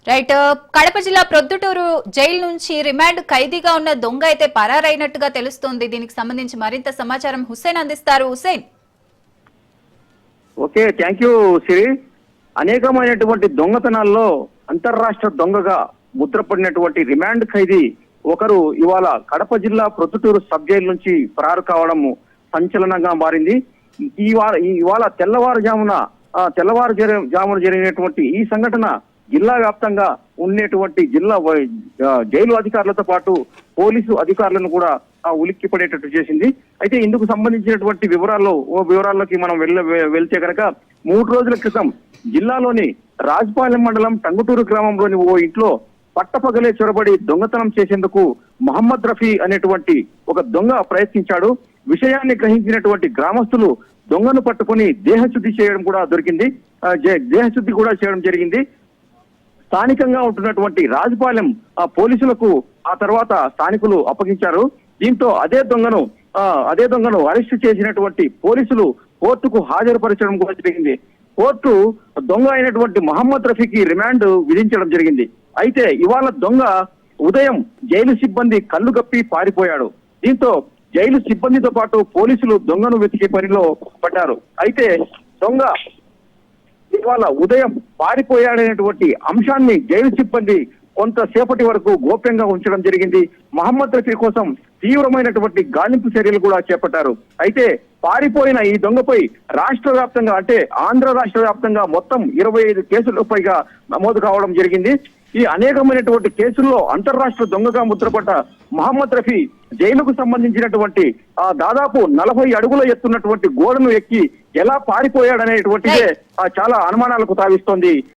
Right. Kadapa జిల్లా Proddatur jail నుంచి remand ఖైదీగా ఉన్న దొంగ అయితే పరారైనట్టుగా తెలుస్తోంది. దీనికి సంబంధించి మరింత సమాచారం హుస్సేన్ అందిస్తారు. హుస్సేన్. ఓకే, థ్యాంక్ యూ సిరి. అనేకమైనటువంటి దొంగతనాల్లో అంతర్రాష్ట్ర దొంగగా ముద్రపడినటువంటి రిమాండ్ ఖైదీ ఒకరు ఇవాళ కడప జిల్లా ప్రొద్దుటూరు సబ్ జైలు నుంచి పరారు కావడం సంచలనంగా మారింది. ఇవాళ తెల్లవారుజామున జరిగినటువంటి ఈ సంఘటన జిల్లా వ్యాప్తంగా ఉండేటువంటి జైలు అధికారులతో పాటు పోలీసు అధికారులను కూడా ఉలిక్కి పడేటట్టు చేసింది. అయితే ఇందుకు సంబంధించినటువంటి వివరాల్లోకి మనం వెళ్తే కనుక 3 రోజుల క్రితం జిల్లాలోని రాజపాలెం మండలం టంగుటూరు గ్రామంలోని ఓ ఇంట్లో పట్టపగలే చొరబడి దొంగతనం చేసేందుకు మహమ్మద్ రఫీ అనేటువంటి ఒక దొంగ ప్రయత్నించాడు. విషయాన్ని గ్రహించినటువంటి గ్రామస్తులు దొంగను పట్టుకుని దేహశుద్ధి చేయడం కూడా చేయడం జరిగింది. స్థానికంగా ఉంటున్నటువంటి రాజపాలెం పోలీసులకు ఆ తర్వాత స్థానికులు అప్పగించారు. దీంతో అదే దొంగను అరెస్టు చేసినటువంటి పోలీసులు కోర్టుకు హాజరుపరచడం కూడా జరిగింది. కోర్టు దొంగ అయినటువంటి మహమ్మద్ రఫీకి రిమాండ్ విధించడం జరిగింది. అయితే ఇవాళ దొంగ ఉదయం జైలు సిబ్బంది కళ్ళు గప్పి పారిపోయాడు. దీంతో జైలు సిబ్బందితో పాటు పోలీసులు దొంగను వెతికే పనిలో పడ్డారు. అయితే దొంగ ఇవాళ ఉదయం పారిపోయాడనేటువంటి అంశాన్ని జైలు సిబ్బంది కొంతసేపటి వరకు గోప్యంగా ఉంచడం జరిగింది. మహమ్మద్ రఫీ కోసం తీవ్రమైనటువంటి గాలింపు చర్యలు కూడా చేపట్టారు. అయితే పారిపోయిన ఈ దొంగపై రాష్ట్ర వ్యాప్తంగా అంటే ఆంధ్ర రాష్ట్ర వ్యాప్తంగా మొత్తం 25 కేసులకు పైగా నమోదు కావడం జరిగింది. ఈ అనేకమైనటువంటి కేసుల్లో అంతర్రాష్ట్ర దొంగగా ముద్రపడ్డ మహమ్మద్ రఫీ జైలుకు సంబంధించినటువంటి దాదాపు 40 అడుగుల ఎత్తున్నటువంటి గోడను ఎక్కి ఎలా పారిపోయాడనేటువంటిదే చాలా అనుమానాలకు తావిస్తోంది.